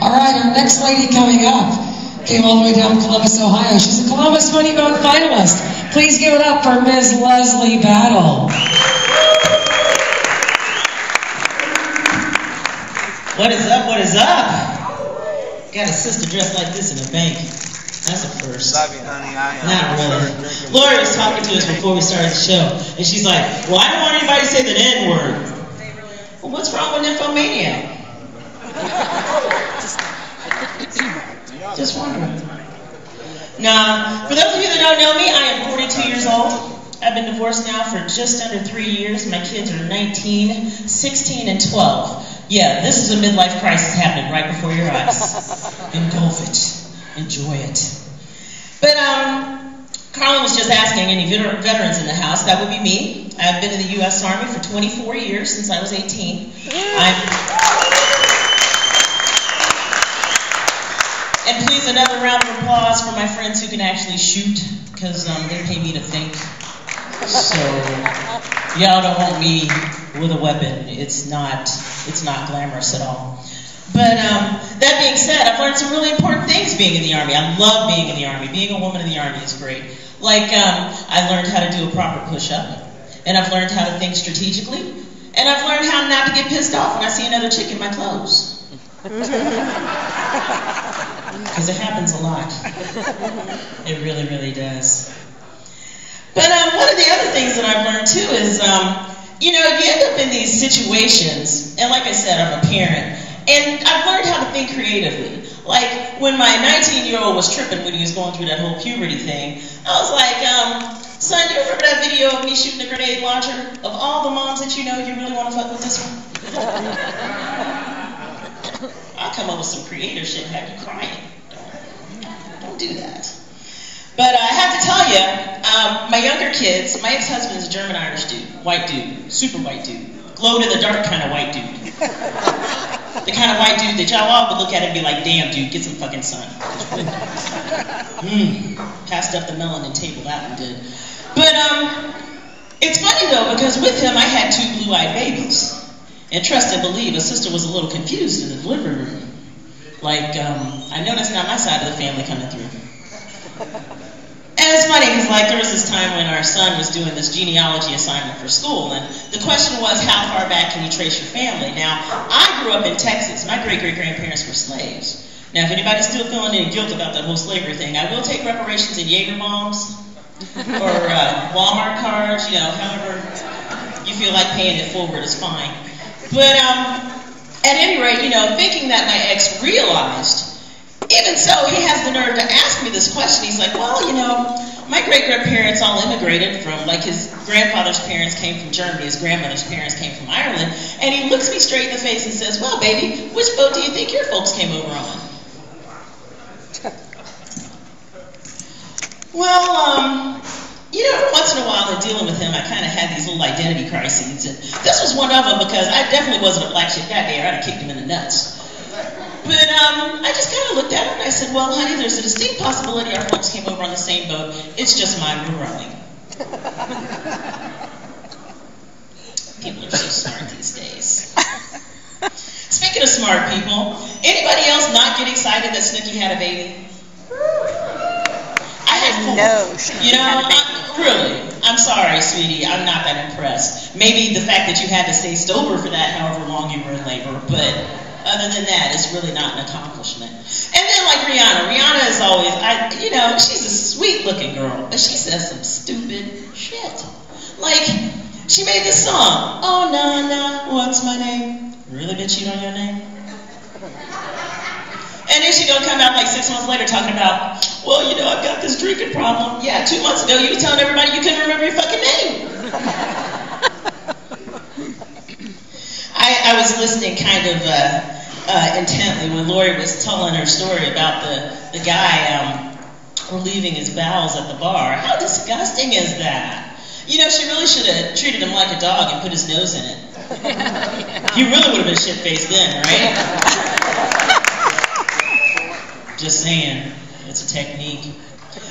All right, our next lady coming up came all the way down from Columbus, Ohio. She's a Columbus Funny Bone finalist. Please give it up for Ms. Leslie Battle. What is up? What is up? Got a sister dressed like this in a bank. That's a first. Love you, honey. Not really. Lori was talking to us before we started the show, and she's like, well, I don't want anybody to say the N-word. Well, what's wrong with Nymphomaniac? Just wondering. Now, for those of you that don't know me, I am 42 years old. I've been divorced now for just under 3 years. My kids are 19, 16, and 12. Yeah, this is a midlife crisis happening right before your eyes. Engulf it. Enjoy it. But Carlin was just asking any veterans in the house. That would be me. I've been in the U.S. Army for 24 years since I was 18. And please, another round of applause for my friends who can actually shoot, because they pay me to think. So y'all don't want me with a weapon. It's not glamorous at all. But that being said, I've learned some really important things being in the Army. I love being in the Army. Being a woman in the Army is great. Like, I learned how to do a proper push-up, and I've learned how to think strategically, and I've learned how not to get pissed off when I see another chick in my clothes. Because it happens a lot. It really, really does. But one of the other things that I've learned, too, is, you end up in these situations, and like I said, I'm a parent, and I've learned how to think creatively. Like, when my 19-year-old was tripping when he was going through that whole puberty thing, I was like, son, you remember that video of me shooting a grenade launcher? Of all the moms that you know, you really want to fuck with this one? I'll come up with some creative shit and have you crying. Don't do that. But I have to tell you, my younger kids, my ex-husband's a German-Irish dude, white dude, super white dude, glow-in-the-dark kind of white dude. The kind of white dude that y'all all would look at and be like, damn, dude, get some fucking sun. Passed up the melanin table, that one did. But it's funny, though, because with him, I had 2 blue-eyed babies. And trust and believe, a sister was a little confused in the delivery room. Like, I know that's not my side of the family coming through. And it's funny, because like, there was this time when our son was doing this genealogy assignment for school, and the question was, how far back can you trace your family? Now, I grew up in Texas. My great-great-grandparents were slaves. Now, if anybody's still feeling any guilt about that whole slavery thing, I will take reparations in Jaeger bombs, or Walmart cards, however you feel like paying it forward is fine. But at any rate, thinking that my ex realized, even so, he has the nerve to ask me this question. He's like, well, my great-grandparents all immigrated from, like, his grandfather's parents came from Germany, his grandmother's parents came from Ireland, and he looks me straight in the face and says, well, baby, which boat do you think your folks came over on? Well, every once in a while in dealing with him, I kind of had these little identity crises, and this was one of them because I definitely wasn't a black chick that day, or I'd have kicked him in the nuts. But I just kind of looked at him and I said, well, honey, there's a distinct possibility our folks came over on the same boat. It's just mine we're rowing. People are so smart these days. Speaking of smart people, anybody else not get excited that Snooki had a baby? I had 4. Really, I'm sorry, sweetie, I'm not that impressed. Maybe the fact that you had to stay sober for that however long you were in labor, but other than that, it's really not an accomplishment. And then like Rihanna is always, she's a sweet-looking girl, but she says some stupid shit. Like, she made this song, oh, nah, what's my name? Really, bitch, you know your name? And then she gonna come out like 6 months later talking about, well, I've got this drinking problem. Yeah, 2 months ago you were telling everybody you couldn't remember your fucking name. I was listening kind of intently when Lori was telling her story about the guy relieving his bowels at the bar. How disgusting is that? She really should have treated him like a dog and put his nose in it. He really would have been shit-faced then, right? Just saying, it's a technique.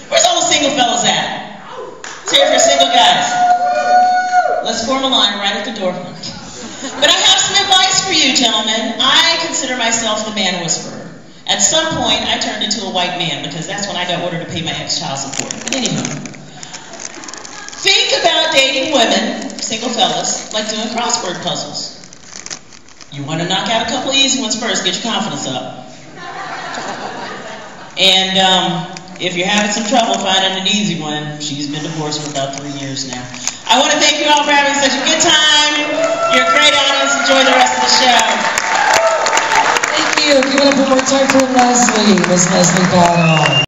Where's all the single fellas at? Let's hear it for single guys. Let's form a line right at the door. But I have some advice for you, gentlemen. I consider myself the man whisperer. At some point, I turned into a white man because that's when I got ordered to pay my ex-child support. But anyway, think about dating women, single fellas, like doing crossword puzzles. You want to knock out a couple of easy ones first, get your confidence up. And if you're having some trouble finding an easy one, she's been divorced for about 3 years now. I want to thank you all for having such a good time. You're a great audience. Enjoy the rest of the show. Thank you. Give it up one more time for Leslie, Miss Leslie Battle.